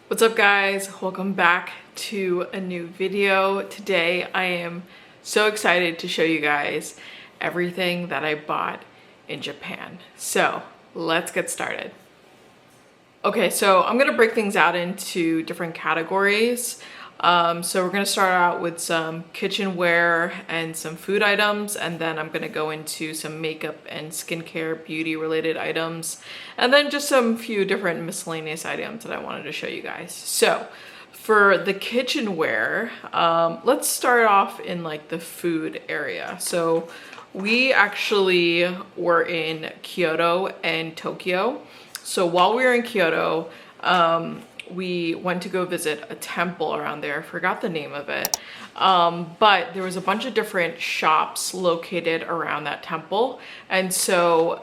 What's up guys? Welcome back to a new video. Today I am so excited to show you guys everything that I bought in Japan. So let's get started. Okay, so I'm gonna break things out into different categories. So we're gonna start out with some kitchenware and some food items, and then I'm gonna go into some makeup and skincare, beauty related items, and then just some few different miscellaneous items that I wanted to show you guys. So for the kitchenware, let's start off in like the food area. So we actually were in Kyoto and Tokyo. So while we were in Kyoto, we went to go visit a temple around there. I forgot the name of it. But there was a bunch of different shops located around that temple. And so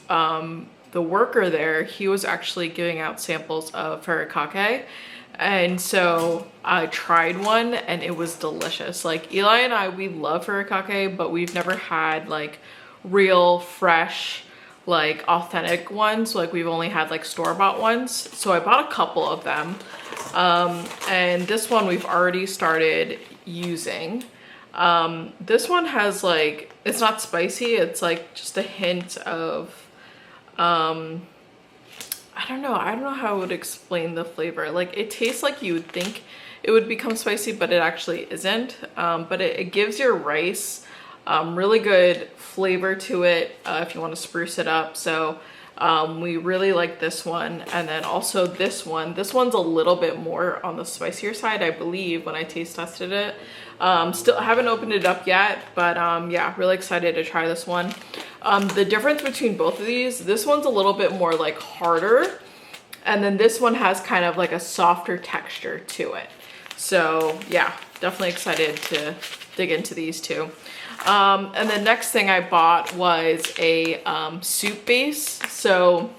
the worker there, he was actually giving out samples of ɪṛqᴜɪ. And so I tried one and it was delicious. Like Eli and I, we love ɪṛqᴜɪ, but we've never had like real fresh, like authentic ones. Like we've only had like store-bought ones. So I bought a couple of them. And this one we've already started using. This one has like, it's not spicy. It's like just a hint of, I don't know how I would explain the flavor. Like it tastes like you would think it would become spicy, but it actually isn't. But it gives your rice really good flavor to it if you want to spruce it up. So we really like this one. And then also this one's a little bit more on the spicier side, I believe, when I taste tested it. Still haven't opened it up yet, but yeah, really excited to try this one. The difference between both of these, this one's a little bit more like harder, and then this one has kind of like a softer texture to it. So yeah, definitely excited to dig into these two. And the next thing I bought was a soup base. So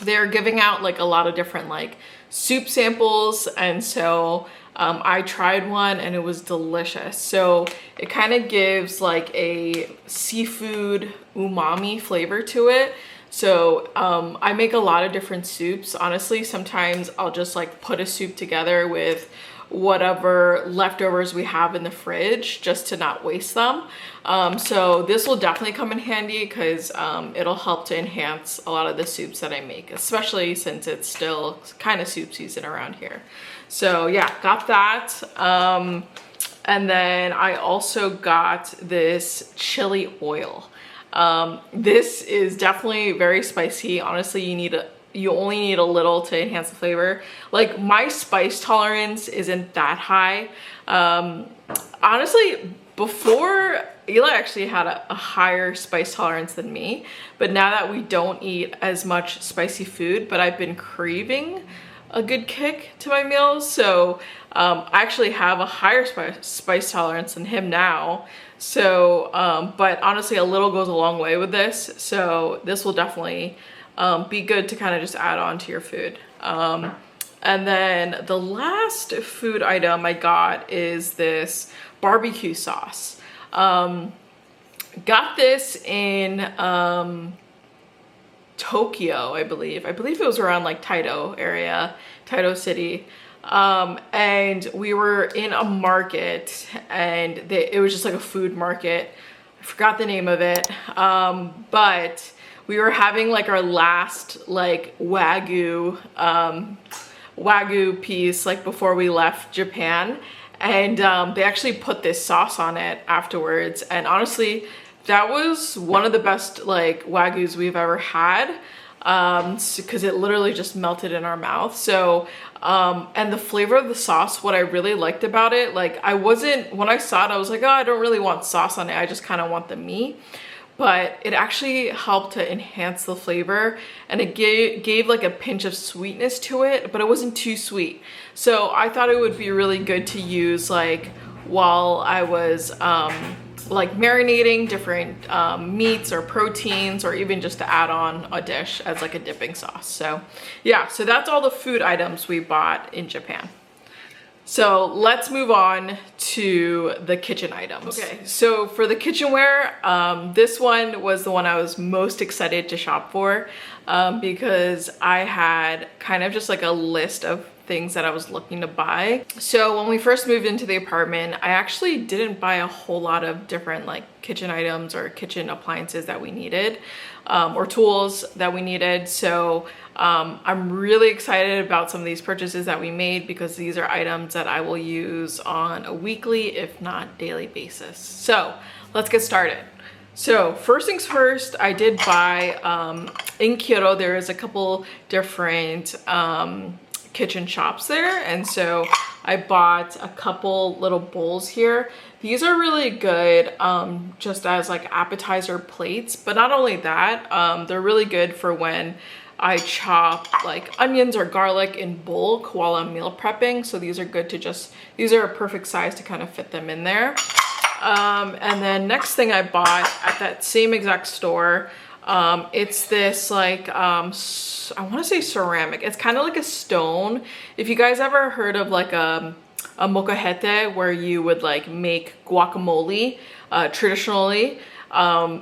they're giving out like a lot of different like soup samples, and so I tried one and it was delicious. So it kind of gives like a seafood umami flavor to it. So I make a lot of different soups. Honestly, sometimes I'll just like put a soup together with whatever leftovers we have in the fridge just to not waste them. So this will definitely come in handy because it'll help to enhance a lot of the soups that I make, especially since it's still kind of soup season around here. So yeah, got that. And then I also got this chili oil. This is definitely very spicy. Honestly, you only need a little to enhance the flavor. Like my spice tolerance isn't that high. Honestly, before Eli actually had a higher spice tolerance than me, but now that we don't eat as much spicy food, but I've been craving a good kick to my meals. So I actually have a higher spice tolerance than him now. So, but honestly, a little goes a long way with this. So this will definitely be good to kind of just add on to your food. And then the last food item I got is this barbecue sauce. Got this in Tokyo, I believe. I believe it was around like Taito area, Taito City. And we were in a market, and it was just like a food market. I forgot the name of it. But we were having like our last like wagyu piece like before we left Japan, and they actually put this sauce on it afterwards, and honestly that was one of the best like wagyus we've ever had, because it literally just melted in our mouth. So and the flavor of the sauce, what I really liked about it, like when I saw it I was like, oh, I don't really want sauce on it, I just kind of want the meat. But it actually helped to enhance the flavor, and it gave like a pinch of sweetness to it, but it wasn't too sweet. So I thought it would be really good to use like while I was like marinating different meats or proteins, or even just to add on a dish as like a dipping sauce. So yeah, so that's all the food items we bought in Japan. So let's move on to the kitchen items. Okay, so for the kitchenware, this one was the one I was most excited to shop for. because I had kind of just like a list of things that I was looking to buy. So when we first moved into the apartment, I actually didn't buy a whole lot of different like kitchen items or kitchen appliances that we needed, or tools that we needed. So I'm really excited about some of these purchases that we made, because these are items that I will use on a weekly, if not daily basis. So let's get started. So first things first, I did buy in Kyoto, there is a couple different kitchen shops there, and so I bought a couple little bowls here. These are really good just as like appetizer plates, but not only that, they're really good for when I chop like onions or garlic in bulk while I'm meal prepping. So these are good to just, these are a perfect size to kind of fit them in there. And then next thing I bought at that same exact store, it's this like, I want to say ceramic. It's kind of like a stone. If you guys ever heard of like a môquigète where you would like make guacamole, traditionally,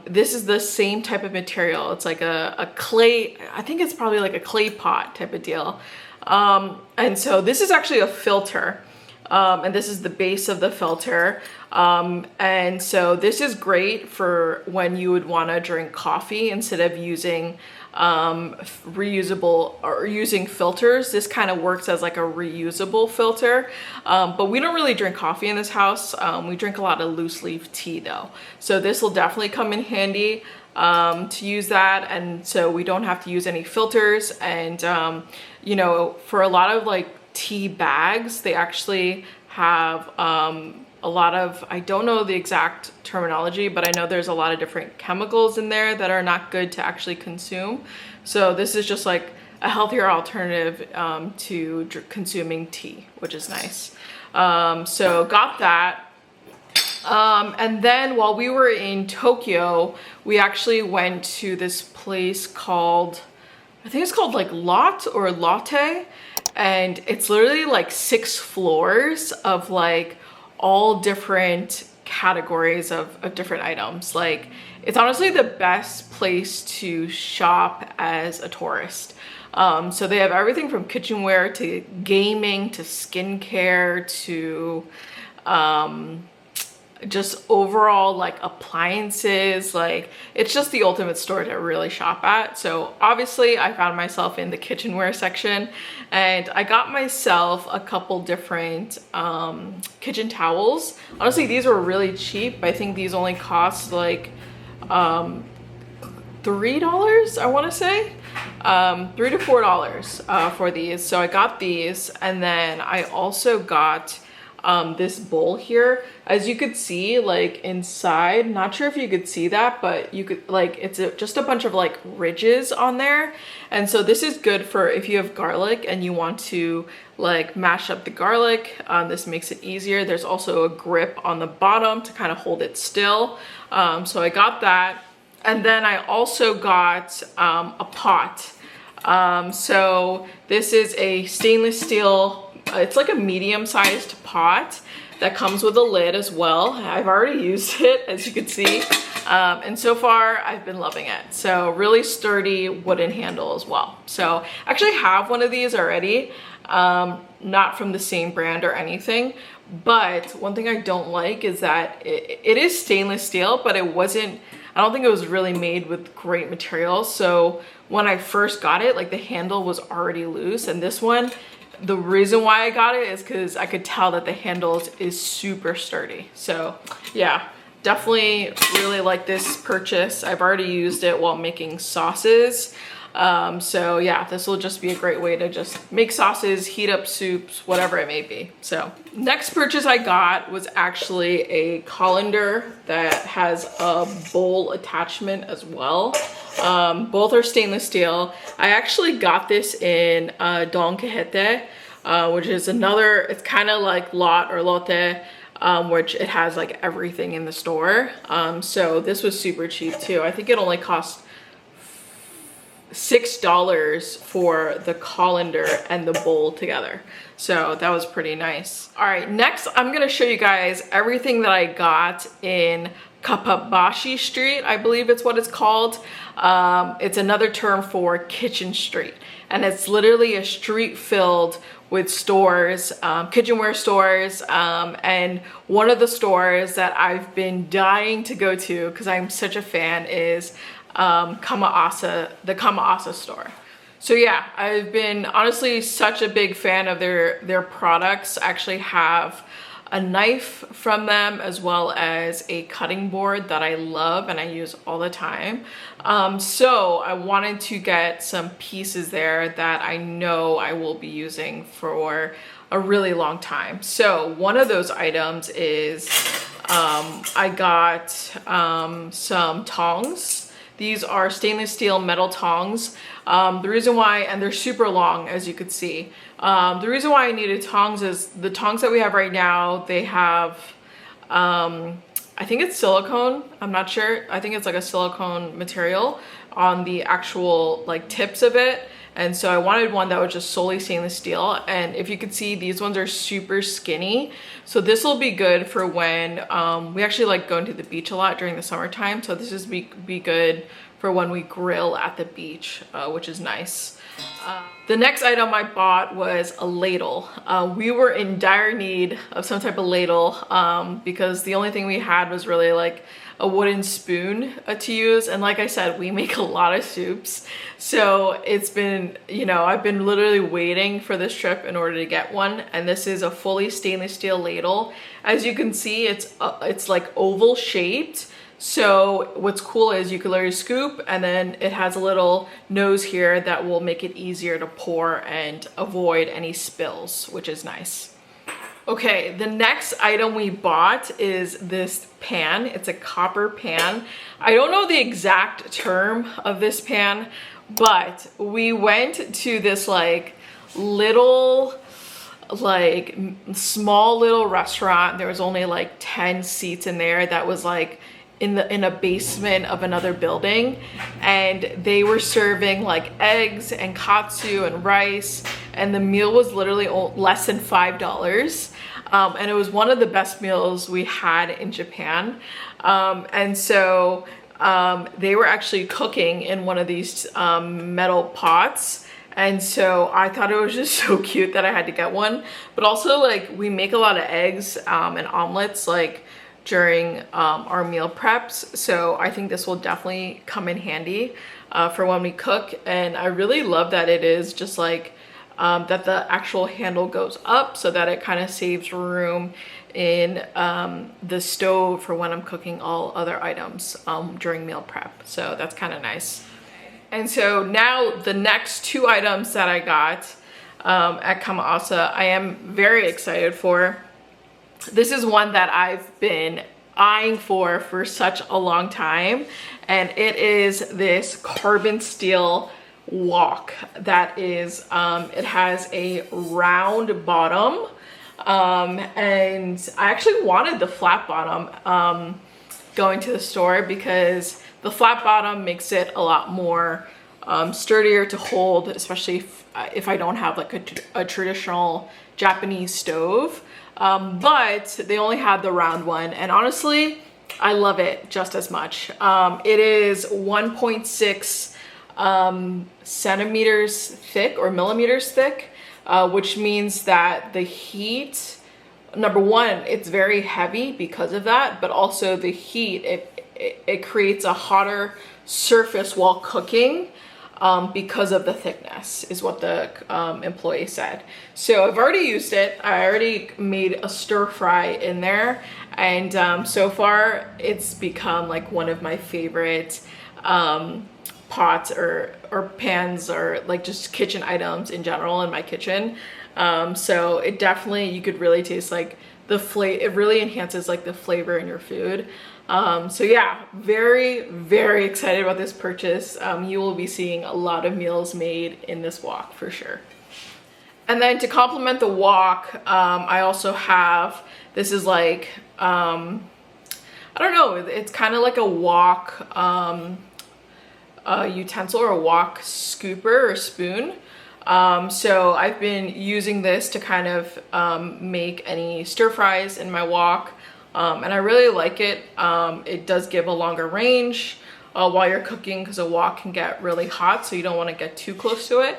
this is the same type of material. It's like a clay, I think it's probably like a clay pot type of deal. And so this is actually a filter. And this is the base of the filter. And so this is great for when you would want to drink coffee instead of using reusable or using filters. This kind of works as like a reusable filter. But we don't really drink coffee in this house. We drink a lot of loose leaf tea though. So this will definitely come in handy to use that. And so we don't have to use any filters. And you know, for a lot of like tea bags, they actually have a lot of, I don't know the exact terminology, but I know there's a lot of different chemicals in there that are not good to actually consume. So this is just like a healthier alternative to consuming tea, which is nice. So got that. And then while we were in Tokyo, we actually went to this place called, I think it's called like Lot or Lotte. And it's literally like 6 floors of like all different categories of different items. Like, it's honestly the best place to shop as a tourist. So they have everything from kitchenware to gaming to skincare to just overall like appliances. Like, it's just the ultimate store to really shop at. So obviously I found myself in the kitchenware section, and I got myself a couple different kitchen towels. Honestly, these were really cheap. I think these only cost like $3, I want to say $3 to $4 for these. So I got these, and then I also got this bowl here. As you could see, like inside, not sure if you could see that, but you could, like, it's just a bunch of like ridges on there. And so this is good for if you have garlic and you want to like mash up the garlic. This makes it easier. There's also a grip on the bottom to kind of hold it still. So I got that. And then I also got a pot. So this is a stainless steel, it's like a medium-sized pot that comes with a lid as well. I've already used it, as you can see. And so far, I've been loving it. So really sturdy wooden handle as well. So I actually have one of these already, not from the same brand or anything. But one thing I don't like is that it is stainless steel, but it wasn't, I don't think it was really made with great materials. So when I first got it, like the handle was already loose, and this one, the reason why I got it is because I could tell that the handle is super sturdy. So yeah, definitely really like this purchase. I've already used it while making sauces. So yeah, this will just be a great way to just make sauces, heat up soups, whatever it may be. So next purchase I got was actually a colander that has a bowl attachment as well. Both are stainless steel. I actually got this in môquigète, which is another, it's kind of like Lot or Lotte, which it has like everything in the store. So this was super cheap too. I think it only cost $6 for the colander and the bowl together. So that was pretty nice. All right, next I'm gonna show you guys everything that I got in Kapabashi Street, I believe it's what it's called. It's another term for kitchen street, and it's literally a street filled with stores, kitchenware stores, and one of the stores that I've been dying to go to because I'm such a fan is Kama-asa, the Kama-asa store. So yeah, I've been honestly such a big fan of their products. I actually have a knife from them as well as a cutting board that I love and I use all the time. So I wanted to get some pieces there that I know I will be using for a really long time. So one of those items is I got some tongs. These are stainless steel metal tongs. The reason why, and they're super long as you could see. The reason why I needed tongs is the tongs that we have right now, they have, I think it's silicone, I'm not sure. I think it's like a silicone material on the actual like tips of it. And so I wanted one that was just solely stainless steel. And if you could see, these ones are super skinny. So this will be good for when we actually like going to the beach a lot during the summertime. So this is be good for when we grill at the beach, which is nice. The next item I bought was a ladle. We were in dire need of some type of ladle because the only thing we had was really like a wooden spoon to use. And like I said, we make a lot of soups. So it's been, you know, I've been literally waiting for this trip in order to get one. And this is a fully stainless steel ladle. As you can see, it's like oval shaped. So what's cool is you can literally scoop and then it has a little nose here that will make it easier to pour and avoid any spills, which is nice. Okay, the next item we bought is this pan. It's a copper pan. I don't know the exact term of this pan, but we went to this like little, like small little restaurant. There was only like 10 seats in there that was like in a basement of another building, and they were serving like eggs and katsu and rice, and the meal was literally less than $5. And it was one of the best meals we had in Japan. And so they were actually cooking in one of these metal pots. And so I thought it was just so cute that I had to get one. But also, like, we make a lot of eggs and omelets like during our meal preps. So I think this will definitely come in handy for when we cook. And I really love that it is just like that the actual handle goes up so that it kind of saves room in the stove for when I'm cooking all other items during meal prep. So that's kind of nice. And so now the next two items that I got at Kama-asa, I am very excited for. This is one that I've been eyeing for such a long time, and it is this carbon steel wok that is, it has a round bottom, and I actually wanted the flat bottom going to the store because the flat bottom makes it a lot more sturdier to hold, especially if I don't have like a traditional Japanese stove. But they only had the round one, and honestly, I love it just as much. It is 1.6 centimeters thick or millimeters thick, which means that the heat, number one, it's very heavy because of that, but also the heat, it creates a hotter surface while cooking. Because of the thickness is what the employee said. So I've already used it. I already made a stir fry in there, and so far it's become like one of my favorite pots or pans or like just kitchen items in general in my kitchen. So it definitely, you could really taste like the flavor. It really enhances like the flavor in your food. So yeah, very, very excited about this purchase. You will be seeing a lot of meals made in this wok for sure. And then to complement the wok, I also have, this is like, I don't know, it's kind of like a wok utensil or a wok scooper or spoon. So I've been using this to kind of make any stir fries in my wok. and I really like it. It does give a longer range while you're cooking because a wok can get really hot, so you don't want to get too close to it.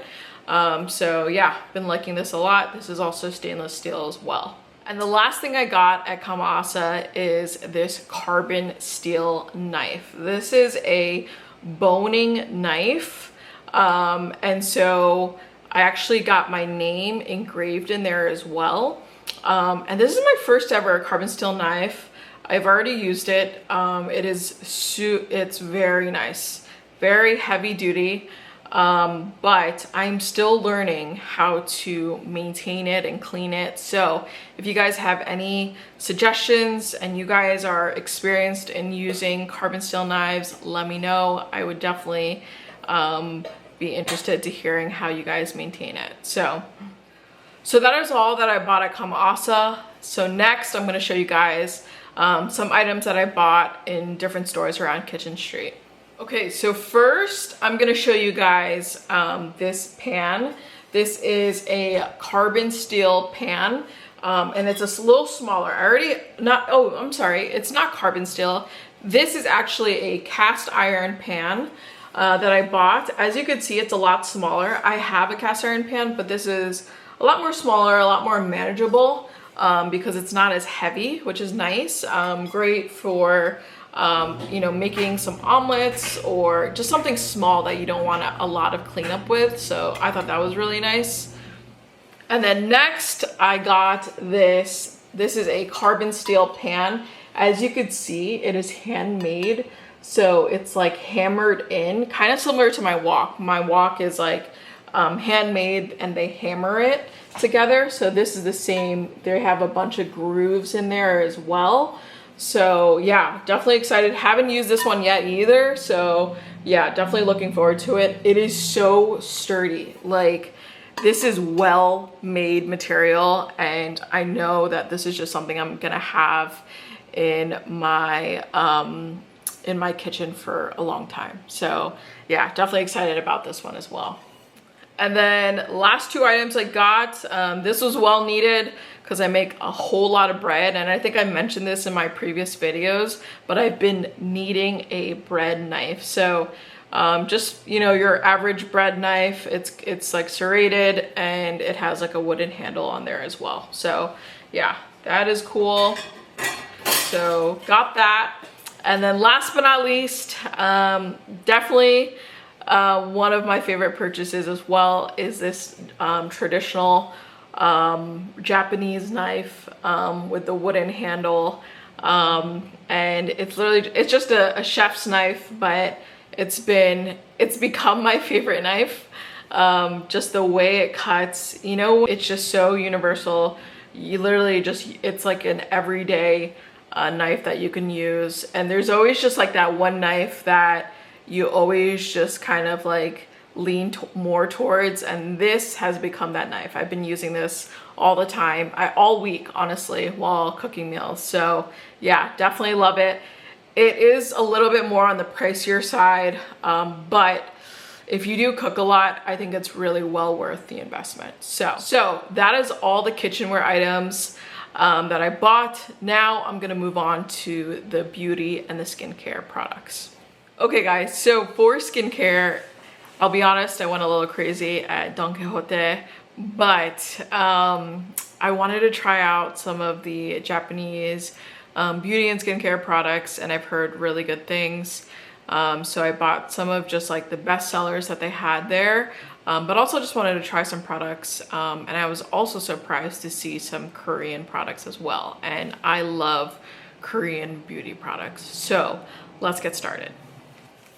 So yeah, been liking this a lot. This is also stainless steel as well. And the last thing I got at Kama-asa is this carbon steel knife. This is a boning knife. And so I actually got my name engraved in there as well. And this is my first ever carbon steel knife. I've already used it. It's very nice, very heavy duty. But I'm still learning how to maintain it and clean it. So if you guys have any suggestions and you guys are experienced in using carbon steel knives, let me know. I would definitely be interested to hearing how you guys maintain it. So that is all that I bought at Kama-asa. So next I'm going to show you guys some items that I bought in different stores around Kitchen Street. Okay, so first I'm gonna show you guys this pan. This is a carbon steel pan, and it's a little smaller. It's not carbon steel. This is actually a cast iron pan that I bought. As you can see, it's a lot smaller. I have a cast iron pan, but this is a lot more smaller, a lot more manageable because it's not as heavy, which is nice. Great for you know, making some omelets or just something small that you don't want a lot of cleanup with. So I thought that was really nice. And then next I got this. This is a carbon steel pan. As you could see, it is handmade. So it's like hammered in, kind of similar to my wok. My wok is like handmade and they hammer it together. So this is the same. They have a bunch of grooves in there as well. So yeah, definitely excited. Haven't used this one yet either. So yeah, definitely looking forward to it. It is so sturdy. Like, this is well-made material, and I know that this is just something I'm gonna have in my kitchen for a long time. So yeah, definitely excited about this one as well. And then last two items I got, this was well needed because I make a whole lot of bread, and I think I mentioned this in my previous videos, but I've been needing a bread knife. So just, you know, your average bread knife, it's like serrated and it has like a wooden handle on there as well. So yeah, that is cool. So got that. And then last but not least, definitely one of my favorite purchases as well is this traditional Japanese knife with the wooden handle, and it's just a chef's knife, but it's become my favorite knife. Just the way it cuts, you know, it's just so universal. You literally it's like an everyday knife that you can use, and there's always just like that one knife that you always just kind of like lean more towards, and this has become that knife. I've been using this all the time, all week honestly, while cooking meals. So yeah, definitely love it. It is a little bit more on the pricier side, but if you do cook a lot, I think it's really well worth the investment. So that is all the kitchenware items that I bought. Now I'm gonna move on to the beauty and the skincare products. Okay guys, so for skincare, I'll be honest, I went a little crazy at Don Quijote, but I wanted to try out some of the Japanese beauty and skincare products, and I've heard really good things. So I bought some of just like the best sellers that they had there, but also just wanted to try some products. And I was also surprised to see some Korean products as well. And I love Korean beauty products. So let's get started.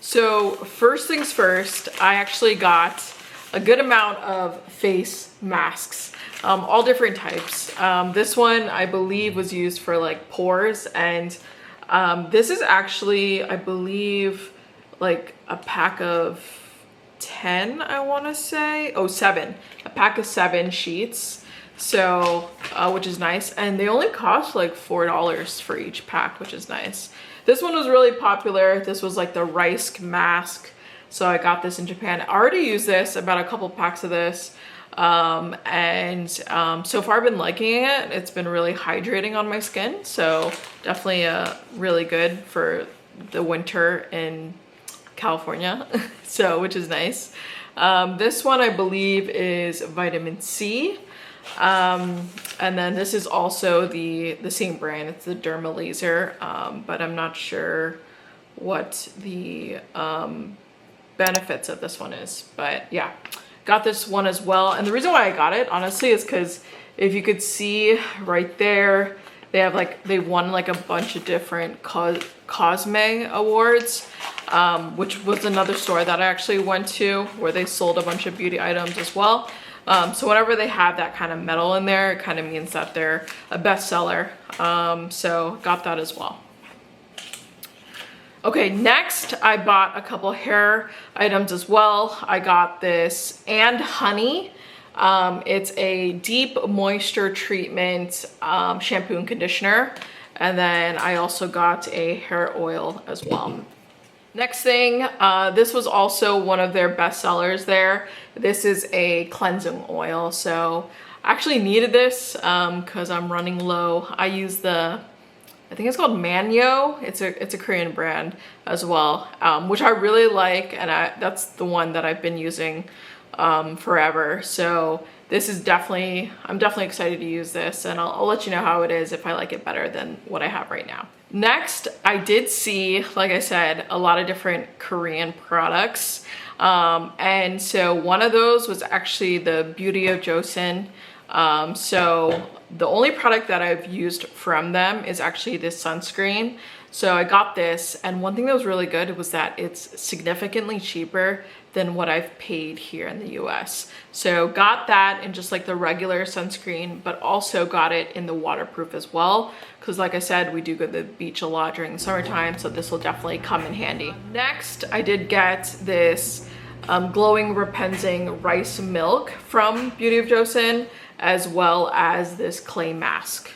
So first things first, I actually got a good amount of face masks, all different types. This one I believe was used for like pores, and this is actually, I believe, like a pack of 10, I want to say. Oh, 7. A pack of 7 sheets. So, which is nice. And they only cost like $4 for each pack, which is nice. This one was really popular. This was like the rice mask. So I got this in Japan. I already used this, about a couple packs of this. So far I've been liking it. It's been really hydrating on my skin, so definitely really good for the winter in California, so which is nice. This one I believe is vitamin C. And then this is also the same brand. It's the Derma Laser, but I'm not sure what the benefits of this one is. But yeah, got this one as well. And the reason why I got it, honestly, is because if you could see right there, they won like a bunch of different Cosme awards, which was another store that I actually went to where they sold a bunch of beauty items as well. So whenever they have that kind of medal in there, it kind of means that they're a bestseller. So got that as well. Okay, next I bought a couple hair items as well. I got this and honey. It's a deep moisture treatment shampoo and conditioner. And then I also got a hair oil as well. Next thing, this was also one of their best sellers there. This is a cleansing oil. So I actually needed this because I'm running low. I use I think it's called Manyo. It's a Korean brand as well, which I really like, and that's the one that I've been using forever. So this is I'm definitely excited to use this, and I'll let you know how it is if I like it better than what I have right now. Next, I did see, like I said, a lot of different Korean products. And so one of those was actually the 뷔ᴜ괜괜. So the only product that I've used from them is actually this sunscreen. So I got this, and one thing that was really good was that it's significantly cheaper than what I've paid here in the US. So got that in just like the regular sunscreen, but also got it in the waterproof as well. Because like I said, we do go to the beach a lot during the summertime, so this will definitely come in handy. Next, I did get this glowing repensing rice milk from 뷔ᴜ괜괜, as well as this clay mask.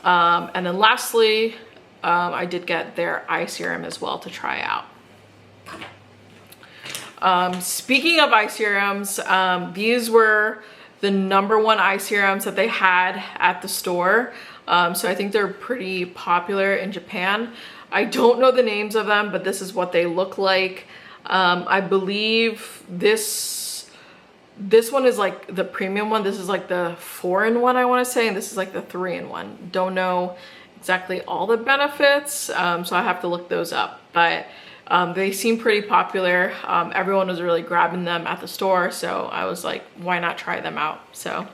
And then lastly, I did get their eye serum as well to try out. Speaking of eye serums, these were the #1 eye serums that they had at the store. So I think they're pretty popular in Japan. I don't know the names of them, but this is what they look like. I believe this one is like the premium one. This is like the 4-in-1, I want to say, and this is like the 3-in-1. Don't know exactly all the benefits, so I have to look those up, but they seem pretty popular. Everyone was really grabbing them at the store, so I was like, why not try them out? So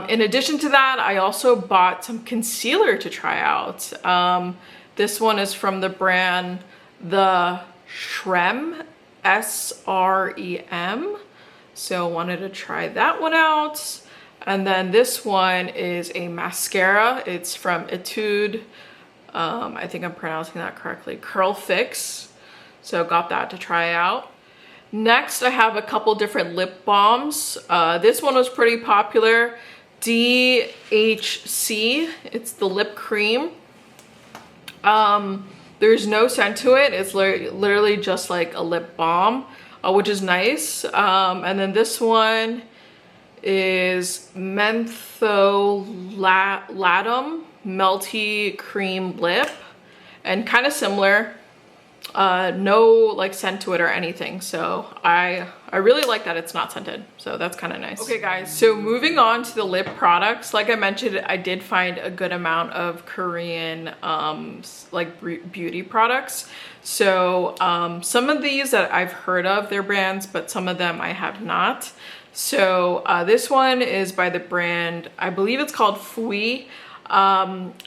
in addition to that, I also bought some concealer to try out. This one is from the brand the Srem, S-R-E-M. So wanted to try that one out. And then this one is a mascara. It's from Etude. I think I'm pronouncing that correctly. Curl Fix. So got that to try out. Next, I have a couple different lip balms. This one was pretty popular. DHC. It's the lip cream. There's no scent to it. It's literally just like a lip balm, which is nice. And then this one is Mentholatum Melty Cream Lip, and kind of similar. No like scent to it or anything, so I really like that it's not scented, so that's kind of nice. Okay guys, so moving on to the lip products, like I mentioned, I did find a good amount of Korean like beauty products. So some of these that I've heard of their brands, but some of them I have not. So this one is by the brand, I believe it's called ɪᴜ괜.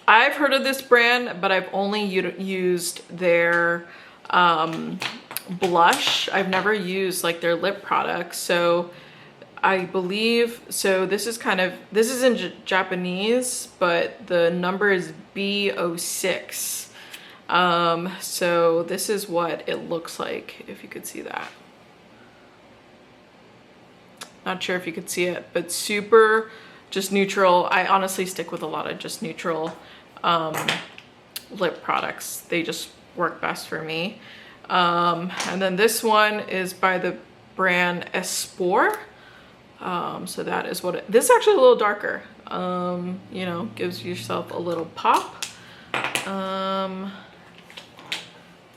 I've heard of this brand, but I've only used their blush. I've never used like their lip products. So I believe, so this is in Japanese, but the number is B06. So this is what it looks like, if you could see that. Not sure if you could see it, but super just neutral. I honestly stick with a lot of just neutral lip products. They just work best for me. And then this one is by the brand Espor. So that is what this is actually a little darker. You know, gives yourself a little pop.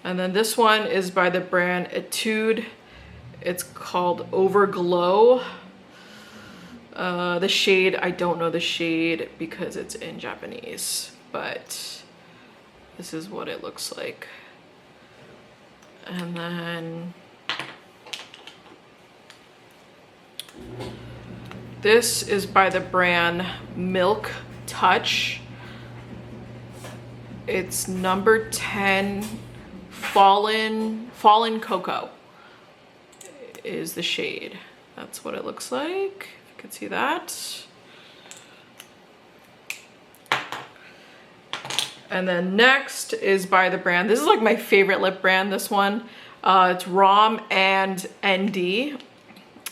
And then this one is by the brand Etude. It's called Overglow. The shade, I don't know the shade because it's in Japanese, but this is what it looks like. And then this is by the brand Milk Touch. It's number 10, Fallen Cocoa is the shade. That's what it looks like. If you can see that. And then next is by the brand, this is like my favorite lip brand, this one. It's ROM and ND.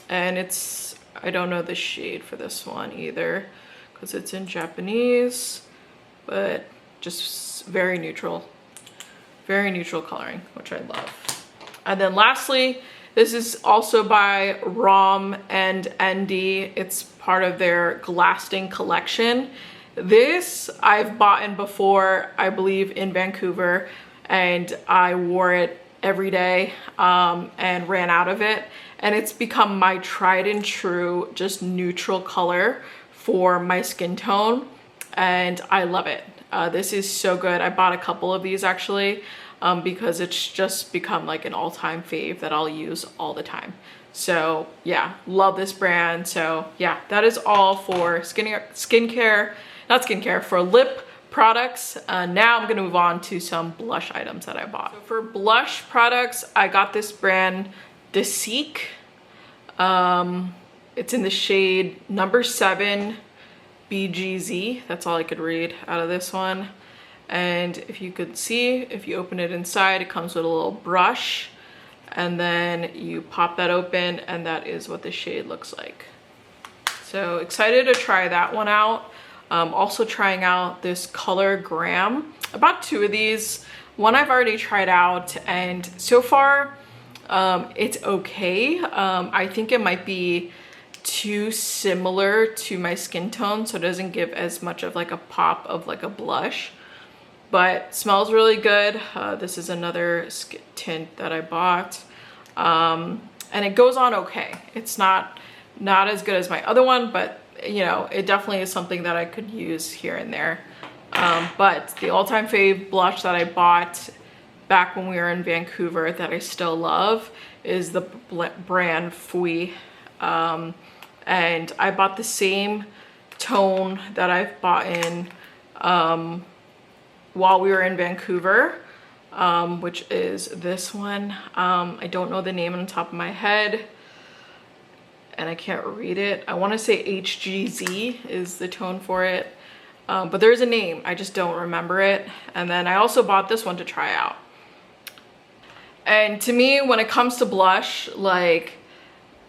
And it's, I don't know the shade for this one either because it's in Japanese, but just very neutral coloring, which I love. And then lastly, this is also by ROM and ND. It's part of their Glasting collection. This I've bought in before, I believe in Vancouver, and I wore it every day and ran out of it. And it's become my tried and true, just neutral color for my skin tone. And I love it. This is so good. I bought a couple of these actually because it's just become like an all-time fave that I'll use all the time. So yeah, love this brand. So yeah, that is all for for lip products. Now I'm gonna move on to some blush items that I bought. So for blush products, I got this brand Seek. It's in the shade number 7 BGZ. That's all I could read out of this one. And if you could see, if you open it inside, it comes with a little brush, and then you pop that open, and that is what the shade looks like. So excited to try that one out. Also trying out this color Graham. I bought 2 of these. One I've already tried out, and so far it's okay. I think it might be too similar to my skin tone, so it doesn't give as much of like a pop of like a blush, but smells really good. This is another tint that I bought, and it goes on okay. It's not as good as my other one, but you know, it definitely is something that I could use here and there. But the all-time fave blush that I bought back when we were in Vancouver that I still love is the brand ɪᴜ괜. And I bought the same tone that I've bought in while we were in Vancouver, which is this one. I don't know the name on the top of my head, and I can't read it. I want to say HGZ is the tone for it, but there's a name, I just don't remember it. And then I also bought this one to try out. And to me, when it comes to blush, like,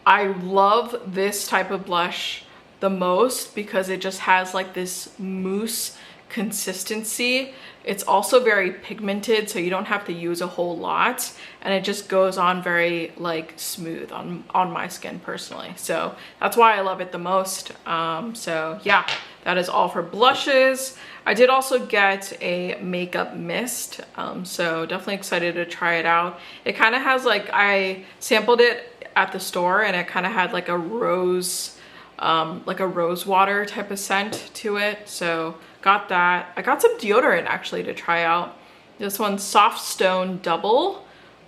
I love this type of blush the most because it just has like this mousse consistency. It's also very pigmented, so you don't have to use a whole lot, and it just goes on very like smooth on my skin personally. So that's why I love it the most. So yeah, that is all for blushes. I did also get a makeup mist, so definitely excited to try it out. It kind of has like, I sampled it at the store, and it kind of had like a rose water type of scent to it. So got that. I got some deodorant actually to try out. This one's Soft Stone Double.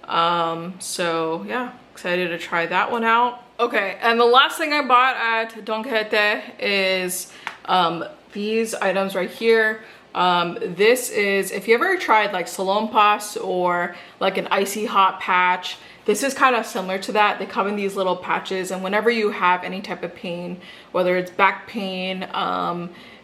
So yeah, excited to try that one out. Okay, and the last thing I bought at quijote is these items right here. This is, if you ever tried like salonpas or like an icy hot patch, this is kind of similar to that. They come in these little patches, and whenever you have any type of pain, whether it's back pain,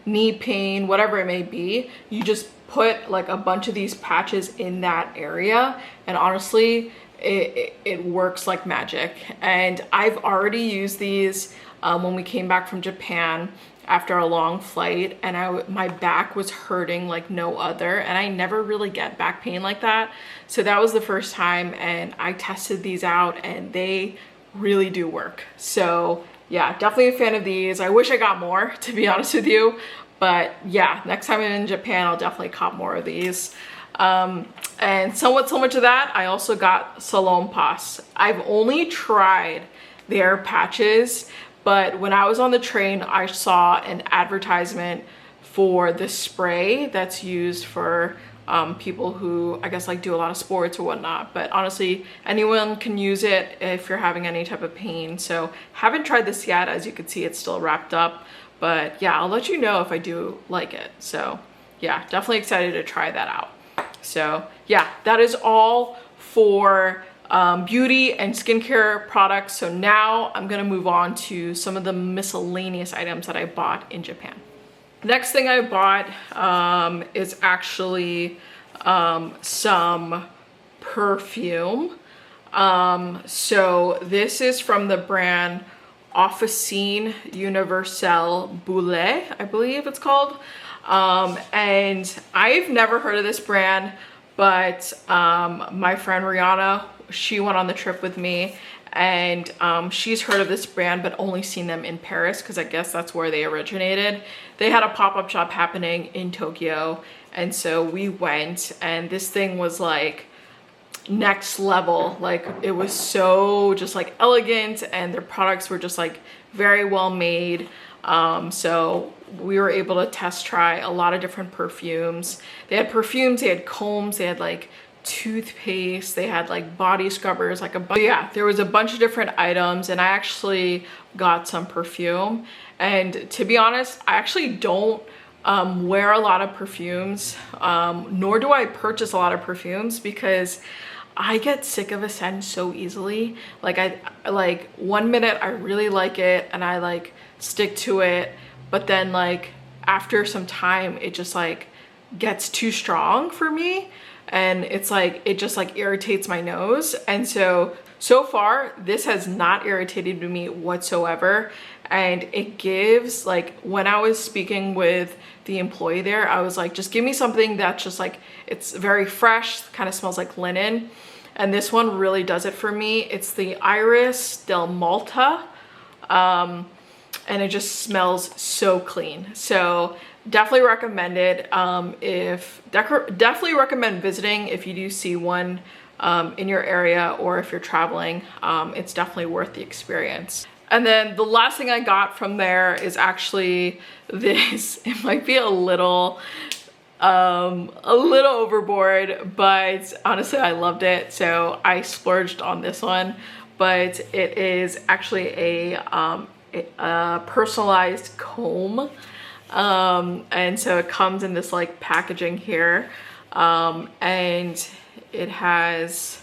knee pain, whatever it may be, you just put like a bunch of these patches in that area, and honestly, it works like magic. And I've already used these when we came back from Japan after a long flight, and my back was hurting like no other, and I never really get back pain like that. So that was the first time, and I tested these out, and they really do work. So yeah, definitely a fan of these. I wish I got more, to be honest with you. But yeah, next time I'm in Japan, I'll definitely cop more of these. And somewhat similar to that, I also got Salonpas. I've only tried their patches, but when I was on the train, I saw an advertisement for the spray that's used for people who, I guess, like do a lot of sports or whatnot. But honestly, anyone can use it if you're having any type of pain. So haven't tried this yet. As you can see, it's still wrapped up. But yeah, I'll let you know if I do like it. So yeah, definitely excited to try that out. So yeah, that is all for beauty and skincare products. So now I'm gonna move on to some of the miscellaneous items that I bought in Japan. Next thing I bought is actually some perfume. So this is from the brand Officine Universelle Boulet, I believe it's called. And I've never heard of this brand, but my friend Rihanna, she went on the trip with me, and she's heard of this brand but only seen them in Paris, because I guess that's where they originated. They had a pop-up shop happening in Tokyo, and so we went, and this thing was like next level. Like, it was so just like elegant, and their products were just like very well made. So we were able to test try a lot of different perfumes. They had perfumes, they had combs, they had like toothpaste, they had like body scrubbers, like yeah, there was a bunch of different items, and I actually got some perfume. And to be honest, I actually don't wear a lot of perfumes, nor do I purchase a lot of perfumes, because I get sick of a scent so easily. Like, I like 1 minute I really like it and I like stick to it, but then like after some time it just like gets too strong for me, and it's like it just like irritates my nose. And so far this has not irritated me whatsoever. And it gives, like, when I was speaking with the employee there, I was like, just give me something that's just like, it's very fresh, kind of smells like linen. And this one really does it for me. It's the Iris del Malta, and it just smells so clean. So definitely recommend it. Definitely recommend visiting if you do see one in your area, or if you're traveling. It's definitely worth the experience. And then the last thing I got from there is actually this. It might be a little overboard, but honestly I loved it, so I splurged on this one. But it is actually a personalized comb, and so it comes in this like packaging here, and it has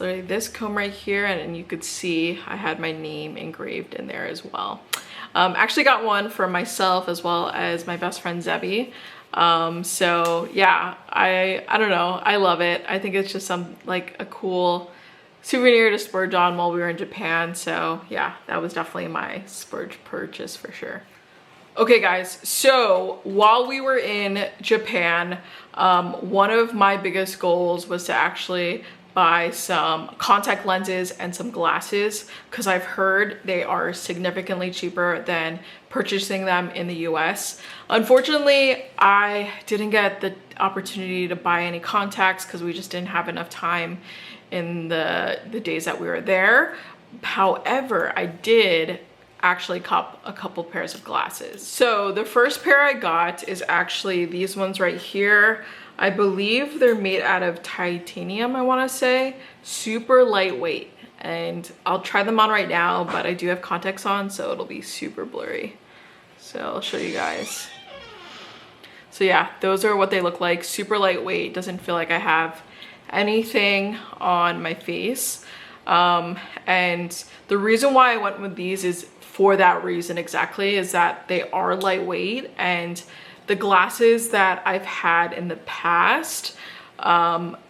this comb right here, and you could see I had my name engraved in there as well. Actually got one for myself as well as my best friend Zebi. So yeah, I don't know, I love it. I think it's just some like a cool souvenir to splurge on while we were in Japan. So yeah, that was definitely my splurge purchase for sure. Okay guys, so while we were in Japan, one of my biggest goals was to actually buy some contact lenses and some glasses, because I've heard they are significantly cheaper than purchasing them in the US. Unfortunately, I didn't get the opportunity to buy any contacts because we just didn't have enough time in the days that we were there. However, I did actually cop a couple pairs of glasses. So the first pair I got is actually these ones right here. I believe they're made out of titanium, I want to say. Super lightweight, and I'll try them on right now, but I do have contacts on, so it'll be super blurry. So I'll show you guys. So yeah, those are what they look like. Super lightweight, doesn't feel like I have anything on my face. And the reason why I went with these is for that reason exactly, is that they are lightweight, and the glasses that I've had in the past,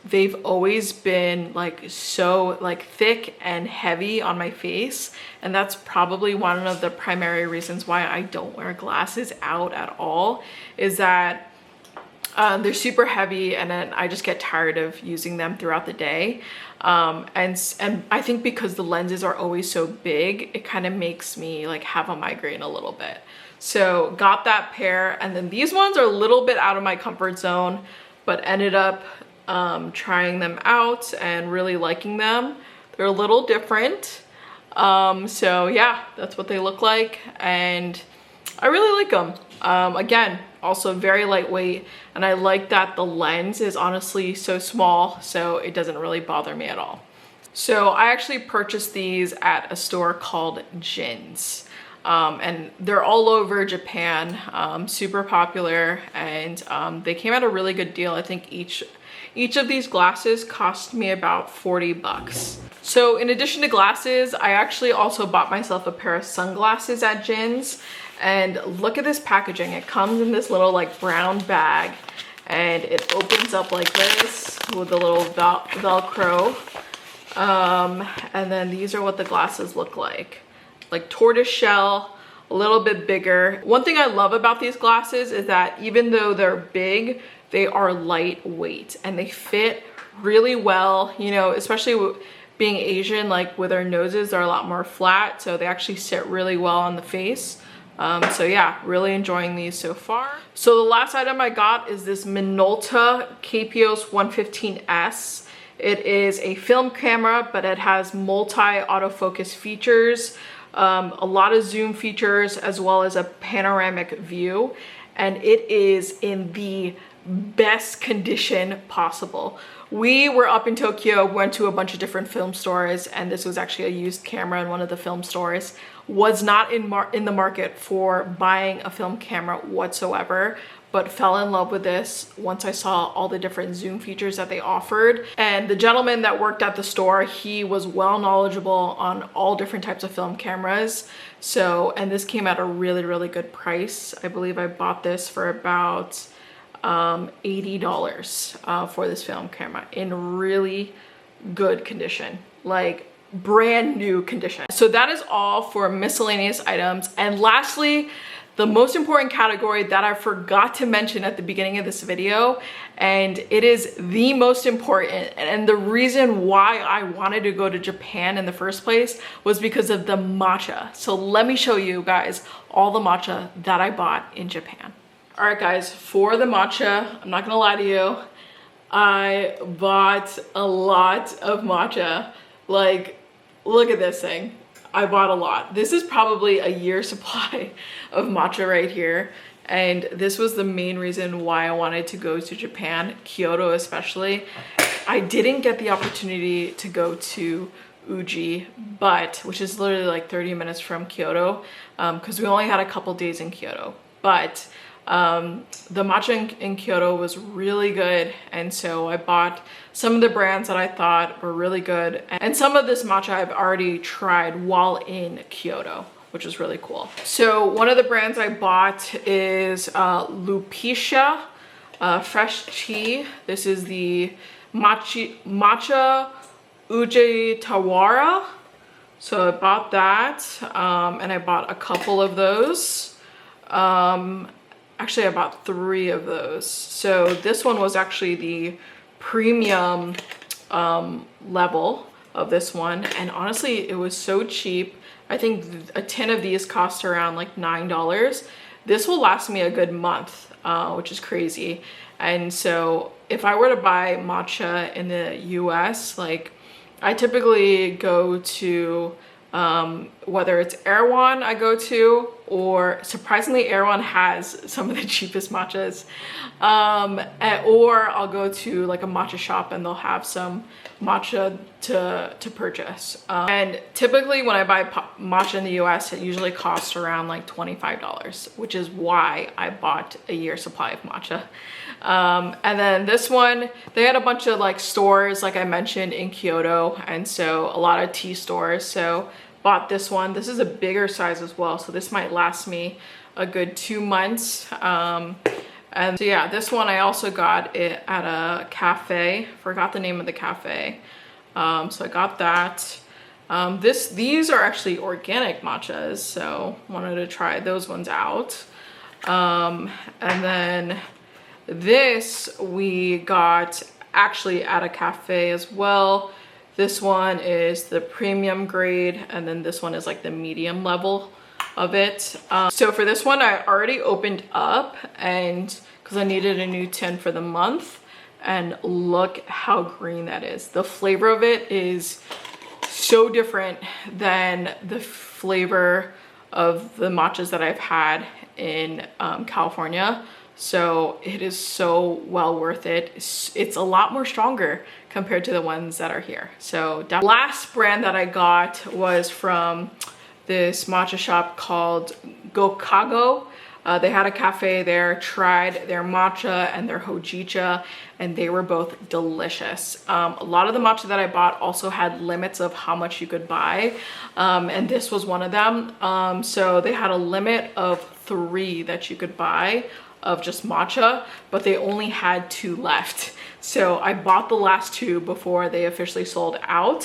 they've always been like so like thick and heavy on my face, and that's probably one of the primary reasons why I don't wear glasses out at all, is that They're super heavy, and then I just get tired of using them throughout the day. And I think because the lenses are always so big, it kind of makes me like have a migraine a little bit. So got that pair, and then these ones are a little bit out of my comfort zone, but ended up trying them out and really liking them. They're a little different. So yeah, that's what they look like, and I really like them. Again, also very lightweight, and I like that the lens is honestly so small, so it doesn't really bother me at all. So I actually purchased these at a store called j-in's, and they're all over Japan, super popular, and they came at a really good deal. I think each of these glasses cost me about 40 bucks. So in addition to glasses, I actually also bought myself a pair of sunglasses at j-in's. And look at this packaging. It comes in this little like brown bag, and it opens up like this with a little Velcro. And then these are what the glasses look like tortoise shell, a little bit bigger. One thing I love about these glasses is that even though they're big, they are lightweight and they fit really well, you know, especially being Asian, like with our noses are a lot more flat, so they actually sit really well on the face. So yeah, really enjoying these so far. So the last item I got is this Minolta KPOS 115S. It is a film camera, but it has multi-autofocus features, a lot of zoom features, as well as a panoramic view. And it is in the best condition possible. We were up in Tokyo, went to a bunch of different film stores, and this was actually a used camera in one of the film stores. Was not in the market for buying a film camera whatsoever, but fell in love with this once I saw all the different zoom features that they offered. And the gentleman that worked at the store, he was well knowledgeable on all different types of film cameras. So, and this came at a really, really good price. I believe I bought this for about $80 for this film camera in really good condition, like brand new condition. So that is all for miscellaneous items. And lastly, the most important category that I forgot to mention at the beginning of this video, and it is the most important, and the reason why I wanted to go to Japan in the first place was because of the matcha. So let me show you guys all the matcha that I bought in Japan. All right guys, for the matcha, I'm not gonna lie to you, I bought a lot of matcha. Like, look at this thing. I bought a lot. This is probably a year's supply of matcha right here. And this was the main reason why I wanted to go to Japan, Kyoto especially. I didn't get the opportunity to go to Uji, which is literally like 30 minutes from Kyoto, because we only had a couple days in Kyoto. But the matcha in Kyoto was really good, and so I bought some of the brands that I thought were really good, and some of this matcha I've already tried while in Kyoto, which is really cool. So one of the brands I bought is Lupicia fresh tea. This is the matcha ŭģetāwara. So I bought that, and I bought a couple of those. Actually, I bought 3 of those. So this one was actually the premium level of this one. And honestly, it was so cheap. I think a tin of these cost around like $9. This will last me a good month, which is crazy. And so if I were to buy matcha in the US, like I typically go to whether it's Erewhon I go to, or surprisingly Erewhon has some of the cheapest matchas, or I'll go to like a matcha shop and they'll have some matcha to purchase. And typically when I buy matcha in the US, it usually costs around like $25, which is why I bought a year's supply of matcha. And then this one, they had a bunch of like stores, like I mentioned, in Kyoto, and so a lot of tea stores. So bought this one. This is a bigger size as well, so this might last me a good 2 months. And so yeah, this one I also got it at a cafe. Forgot the name of the cafe. So I got that. These are actually organic matchas, so wanted to try those ones out. And then This we got actually at a cafe as well. This one is the premium grade, and then this one is like the medium level of it. So for this one, I already opened up, and because I needed a new tin for the month, and look how green that is. The flavor of it is so different than the flavor of the matchas that I've had in California. So it is so well worth it. It's a lot more stronger compared to the ones that are here. So the last brand that I got was from this matcha shop called ɪṛqᴜɪʀɪ. They had a cafe there, tried their matcha and their hojicha, and they were both delicious. A lot of the matcha that I bought also had limits of how much you could buy, and this was one of them. So they had a limit of 3 that you could buy of just matcha, but they only had 2 left. So I bought the last 2 before they officially sold out.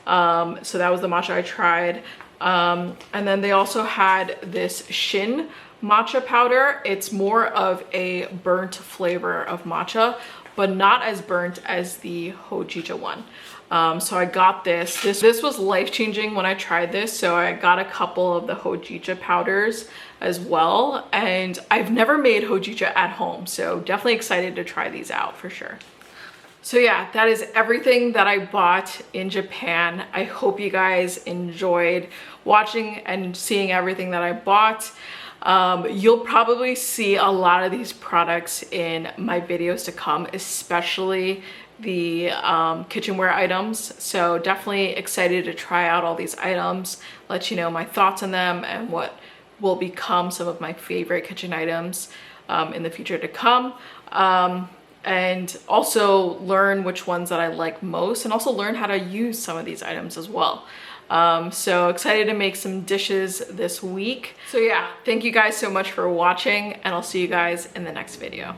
So that was the matcha I tried. And then they also had this Shin matcha powder. It's more of a burnt flavor of matcha, but not as burnt as the hojicha one. So I got this. This was life-changing when I tried this. So I got a couple of the hojicha powders as well. And I've never made hojicha at home, so definitely excited to try these out for sure. So yeah, that is everything that I bought in Japan. I hope you guys enjoyed watching and seeing everything that I bought. You'll probably see a lot of these products in my videos to come, especially the kitchenware items. So definitely excited to try out all these items, let you know my thoughts on them and what will become some of my favorite kitchen items in the future to come. And also learn which ones that I like most, and also learn how to use some of these items as well. So excited to make some dishes this week. So yeah, thank you guys so much for watching, and I'll see you guys in the next video.